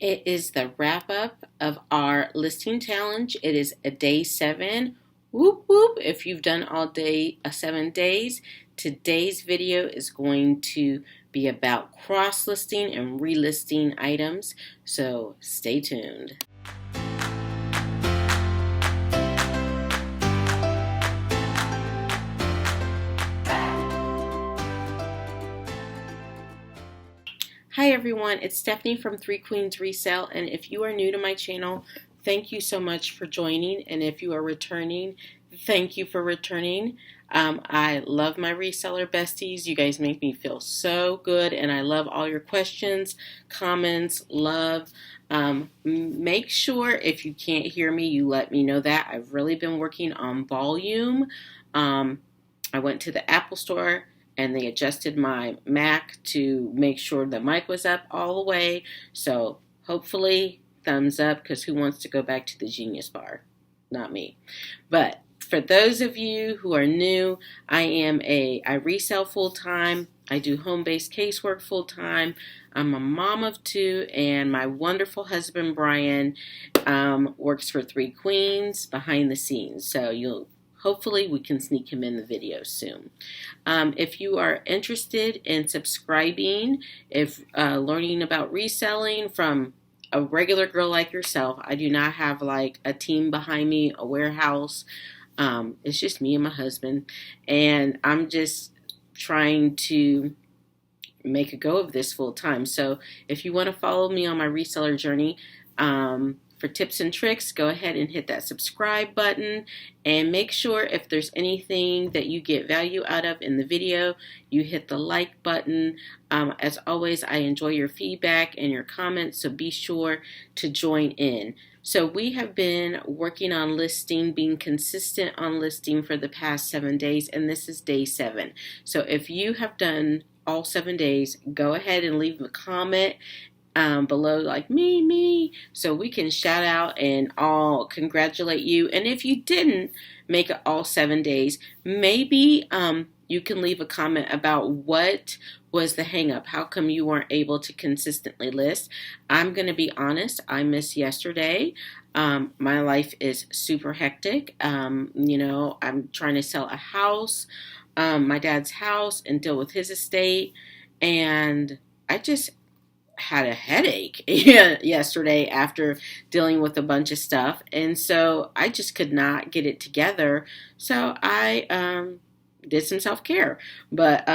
It is the wrap up of our listing challenge. It is a day 7. Whoop whoop. If you've done all day 7 days, today's video is going to be about cross listing and relisting items. So stay tuned. Hi everyone, it's Stephanie from Three Queens Resale, and if you are new to my channel, thank you so much for joining, and if you are returning, thank you for returning. I love my reseller besties. You guys make me feel so good, and I love all your questions, comments, love. Make sure if you can't hear me, you let me know that. I've really been working on volume. I went to the Apple Store and they adjusted my Mac to make sure the mic was up all the way. So hopefully, thumbs up, because who wants to go back to the Genius Bar? Not me. But for those of you who are new, I resell full-time. I do home-based casework full-time. I'm a mom of 2, and my wonderful husband, Brian, works for Three Queens behind the scenes. So hopefully we can sneak him in the video soon. If you are interested in subscribing, learning about reselling from a regular girl like yourself, I do not have like a team behind me, a warehouse. It's just me and my husband, and I'm just trying to make a go of this full time. So if you want to follow me on my reseller journey, for tips and tricks, go ahead and hit that subscribe button, and make sure if there's anything that you get value out of in the video, you hit the like button. As always, I enjoy your feedback and your comments, so be sure to join in. So we have been working on listing, being consistent on listing for the past 7 days, and this is day 7. So if you have done all 7 days, go ahead and leave a comment below, like me, so we can shout out and all congratulate you. And if you didn't make it all 7 days, maybe you can leave a comment about what was the hang up. How come you weren't able to consistently list? I'm going to be honest, I missed yesterday. My life is super hectic. I'm trying to sell a house, my dad's house, and deal with his estate, and I just had a headache yesterday after dealing with a bunch of stuff, and so I just could not get it together. So I did some self-care. But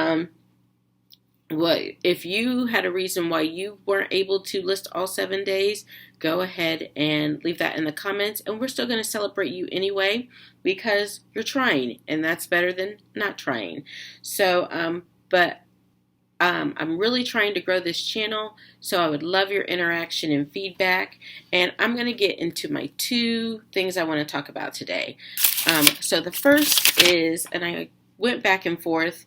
if you had a reason why you weren't able to list all 7 days, go ahead and leave that in the comments, and we're still going to celebrate you anyway, because you're trying, and that's better than not trying. So I'm really trying to grow this channel, so I would love your interaction and feedback. And I'm going to get into my 2 things I want to talk about today. So the first is, and I went back and forth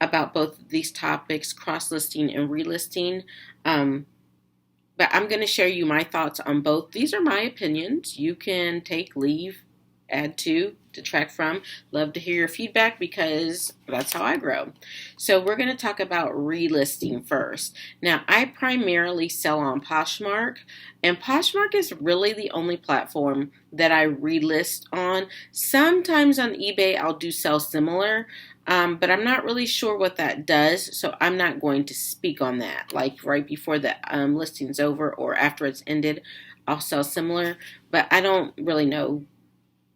about both of these topics, cross-listing and relisting. But I'm going to share you my thoughts on both. These are my opinions. You can take, leave, add to, detract from. Love to hear your feedback, because that's how I grow. So we're going to talk about relisting first. Now, I primarily sell on Poshmark, and Poshmark is really the only platform that I relist on. Sometimes on eBay I'll do sell similar, but I'm not really sure what that does, so I'm not going to speak on that. Like right before the listing's over or after it's ended, I'll sell similar, but I don't really know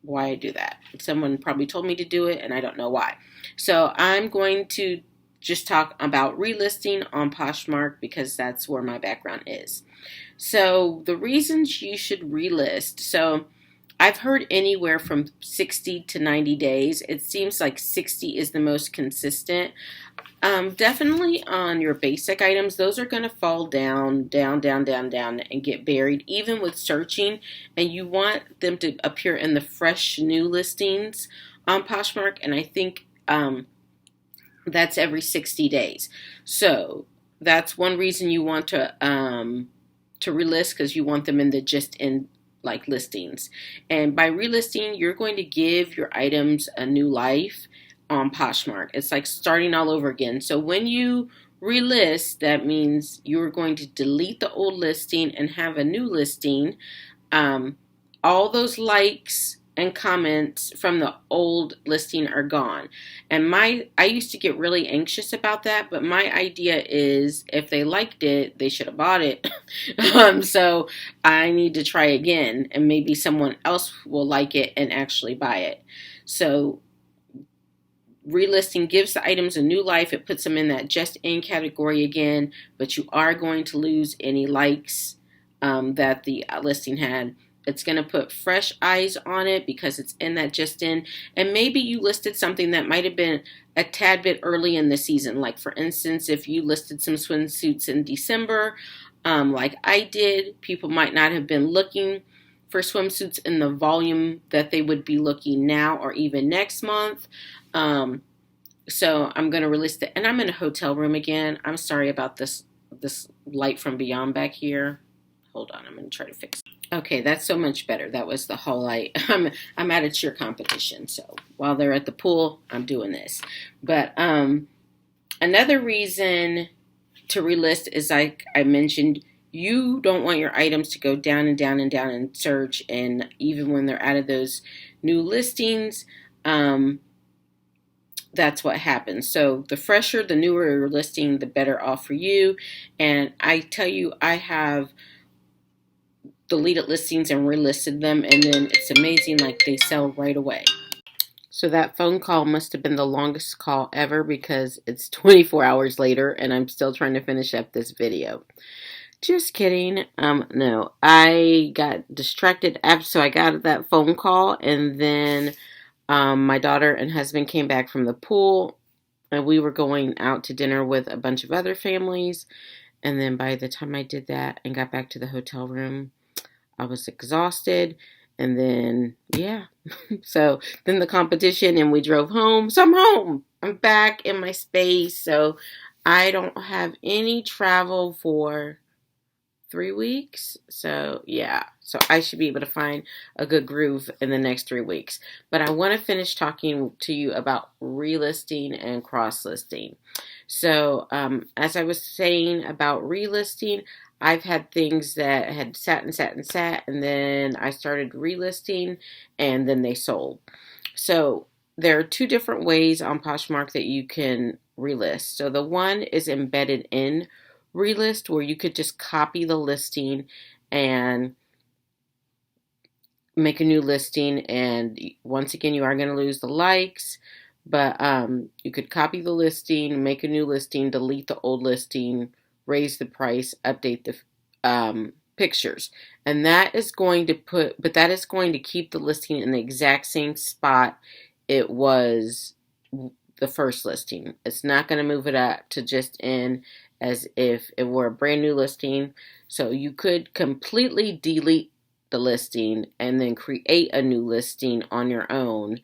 why I do that. Someone probably told me to do it, and I don't know why. So I'm going to just talk about relisting on Poshmark, because that's where my background is. So the reasons you should relist. So I've heard anywhere from 60 to 90 days. It seems like 60 is the most consistent. Definitely on your basic items, those are going to fall down, and get buried, even with searching. And you want them to appear in the fresh new listings on Poshmark, and I think that's every 60 days. So that's one reason you want to relist, because you want them in the just in like listings. And by relisting, you're going to give your items a new life on Poshmark. It's like starting all over again. So when you relist, that means you're going to delete the old listing and have a new listing. Um, all those likes and comments from the old listing are gone. And I used to get really anxious about that, but my idea is if they liked it, they should have bought it. So I need to try again, and maybe someone else will like it and actually buy it. So relisting gives the items a new life. It puts them in that just in category again, but you are going to lose any likes that the listing had. It's going to put fresh eyes on it because it's in that just in. And maybe you listed something that might have been a tad bit early in the season. Like, for instance, if you listed some swimsuits in December, like I did, people might not have been looking for swimsuits in the volume that they would be looking now or even next month. So I'm going to relist it. And I'm in a hotel room again. I'm sorry about this light from beyond back here. Hold on, I'm going to try to fix it. Okay, that's so much better. That was the whole light. I'm at a cheer competition, so while they're at the pool, I'm doing this. But another reason to relist is, like I mentioned, you don't want your items to go down and down and down in search, and even when they're out of those new listings, that's what happens. So the fresher, the newer your listing, the better off for you. And I tell you, I have deleted listings and relisted them, and then it's amazing, like they sell right away. So that phone call must have been the longest call ever because it's 24 hours later and I'm still trying to finish up this video. Just kidding. No, I got distracted after, so I got that phone call, and then my daughter and husband came back from the pool, and we were going out to dinner with a bunch of other families. And then by the time I did that and got back to the hotel room, I was exhausted. And then, yeah. So then the competition, and we drove home. So I'm home. I'm back in my space. So I don't have any travel for 3 weeks. So yeah, so I should be able to find a good groove in the next 3 weeks. But I want to finish talking to you about relisting and cross-listing. So as I was saying about relisting, I've had things that had sat and sat and sat, and then I started relisting, and then they sold. So there are two different ways on Poshmark that you can relist. So the one is embedded in Relist, where you could just copy the listing and make a new listing, and once again you are going to lose the likes, but you could copy the listing, make a new listing, delete the old listing, raise the price, update the pictures, and that is going to keep the listing in the exact same spot it was the first listing. It's not going to move it up to just in as if it were a brand new listing. So you could completely delete the listing and then create a new listing on your own,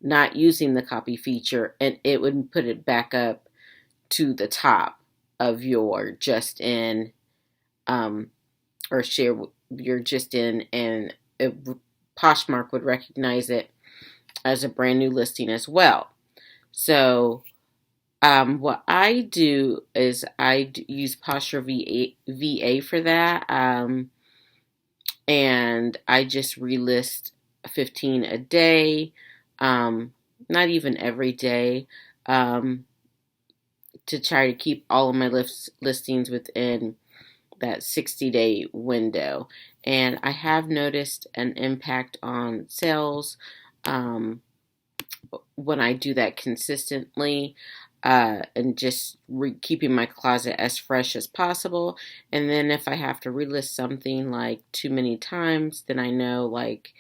not using the copy feature, and it would put it back up to the top of your just in or share your just in, and Poshmark would recognize it as a brand new listing as well. So what I do is I use Posture VA for that, and I just relist 15 a day, not even every day, to try to keep all of my listings within that 60-day window. And I have noticed an impact on sales when I do that consistently. And just keeping my closet as fresh as possible. And then if I have to relist something like too many times, then I know, like,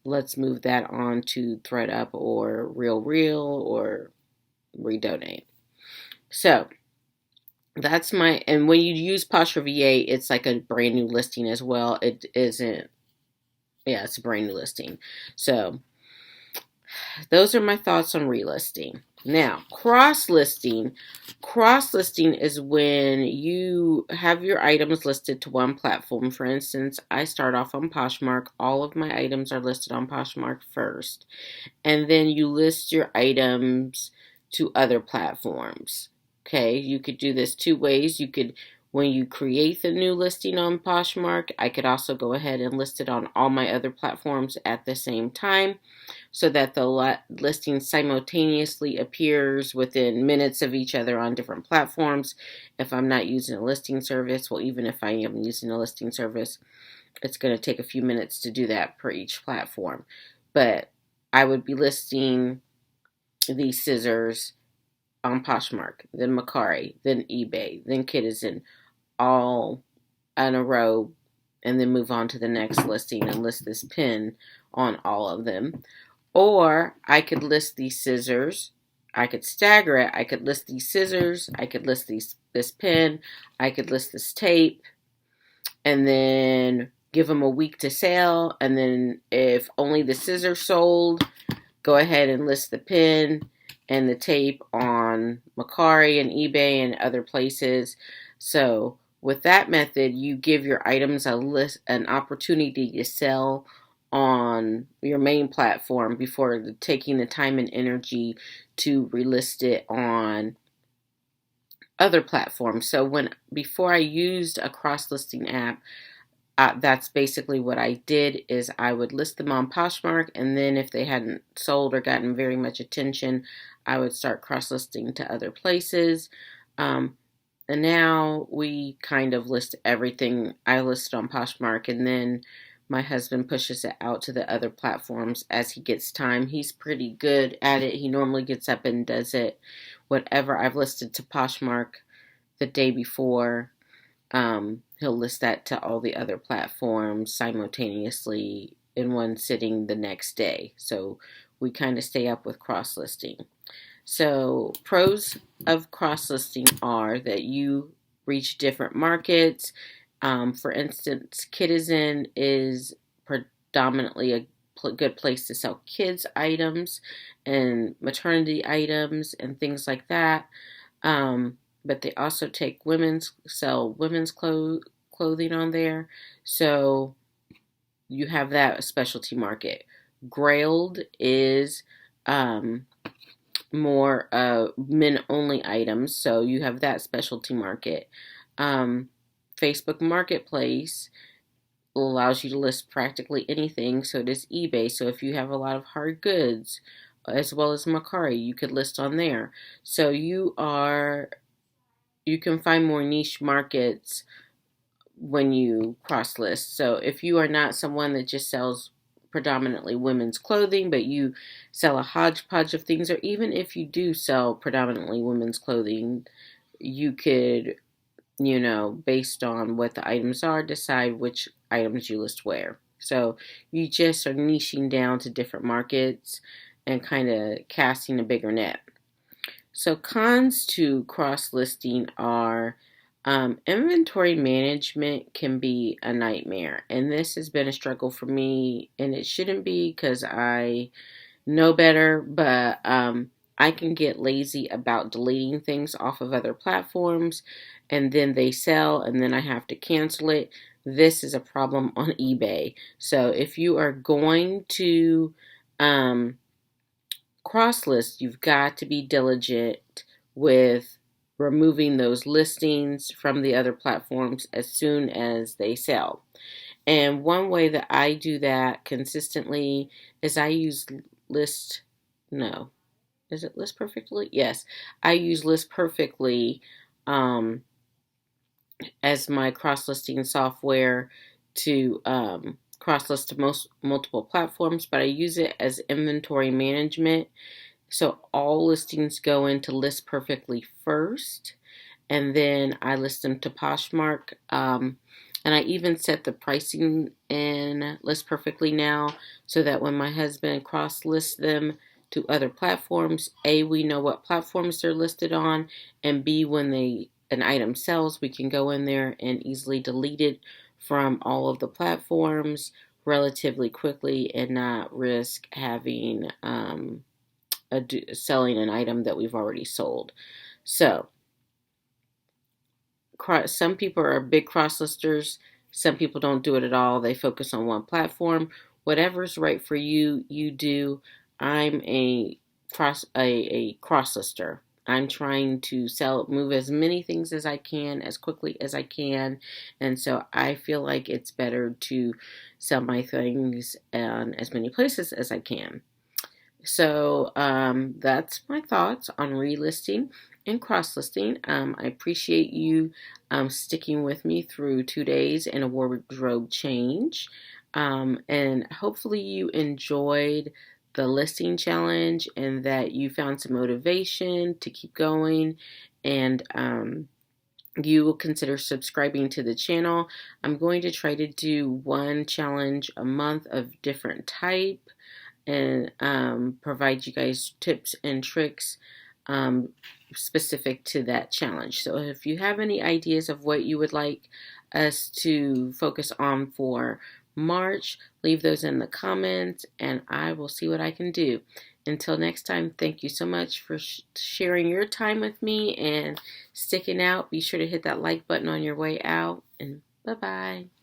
let's move that on to ThreadUp or RealReal or Redonate. So that's and when you use Posture VA, it's like a brand new listing as well. It isn't, yeah, it's a brand new listing. So those are my thoughts on relisting. Now, cross-listing. Cross-listing is when you have your items listed to one platform. For instance, I start off on Poshmark. All of my items are listed on Poshmark first. And then you list your items to other platforms. Okay, you could do this two ways. You could, when you create the new listing on Poshmark, I could also go ahead and list it on all my other platforms at the same time, so that the listing simultaneously appears within minutes of each other on different platforms. If I'm not using a listing service, well, even if I am using a listing service, it's going to take a few minutes to do that per each platform. But I would be listing these scissors on Poshmark, then Mercari, then eBay, then Citizen, all in a row, and then move on to the next listing and list this pin on all of them. Or I could list these scissors. I could stagger it. I could list these scissors. I could list this pin. I could list this tape, and then give them a week to sell. And then if only the scissors sold, go ahead and list the pin and the tape on Mercari and eBay and other places. So with that method, you give your items an opportunity to sell on your main platform before taking the time and energy to relist it on other platforms. So before I used a cross-listing app, that's basically what I did. Is I would list them on Poshmark, and then if they hadn't sold or gotten very much attention, I would start cross-listing to other places. And now we kind of list everything. I list on Poshmark, and then my husband pushes it out to the other platforms as he gets time. He's pretty good at it. He normally gets up and does it. Whatever I've listed to Poshmark the day before, he'll list that to all the other platforms simultaneously in one sitting the next day. So we kind of stay up with cross-listing. So pros of cross-listing are that you reach different markets. For instance, Citizen is predominantly a good place to sell kids items and maternity items and things like that. But they also sell women's clothing on there. So you have that specialty market. Grailed is more men only items. So you have that specialty market. Facebook Marketplace allows you to list practically anything. So does eBay. So if you have a lot of hard goods, as well as Mercari, you could list on there. So you can find more niche markets when you cross list. So if you are not someone that just sells predominantly women's clothing, but you sell a hodgepodge of things, or even if you do sell predominantly women's clothing, you could, based on what the items are, decide which items you list where. So you just are niching down to different markets and kind of casting a bigger net. So cons to cross-listing are inventory management can be a nightmare. And this has been a struggle for me, and it shouldn't be because I know better, but I can get lazy about deleting things off of other platforms, and then they sell, and then I have to cancel it. This is a problem on eBay. So if you are going to cross-list, you've got to be diligent with removing those listings from the other platforms as soon as they sell. And one way that I do that consistently is I use List. No, is it List Perfectly? Yes, I use List Perfectly as my cross-listing software to cross-list to multiple platforms, but I use it as inventory management. So all listings go into List Perfectly first, and then I list them to Poshmark. And I even set the pricing in List Perfectly now, so that when my husband cross-lists them to other platforms, A, we know what platforms they're listed on, and B, when an item sells, we can go in there and easily delete it from all of the platforms relatively quickly and not risk having selling an item that we've already sold. So some people are big cross-listers. Some people don't do it at all. They focus on one platform. Whatever's right for you, you do. I'm a cross-lister. I'm trying to move as many things as I can, as quickly as I can. And so I feel like it's better to sell my things in as many places as I can. So that's my thoughts on relisting and cross-listing. I appreciate you sticking with me through 2 days in a wardrobe change. And hopefully you enjoyed the listing challenge and that you found some motivation to keep going, and you will consider subscribing to the channel. I'm going to try to do one challenge a month of different type, and provide you guys tips and tricks specific to that challenge. So if you have any ideas of what you would like us to focus on for March, leave those in the comments and I will see what I can do. Until next time, thank you so much for sharing your time with me and sticking out. Be sure to hit that like button on your way out, and bye-bye.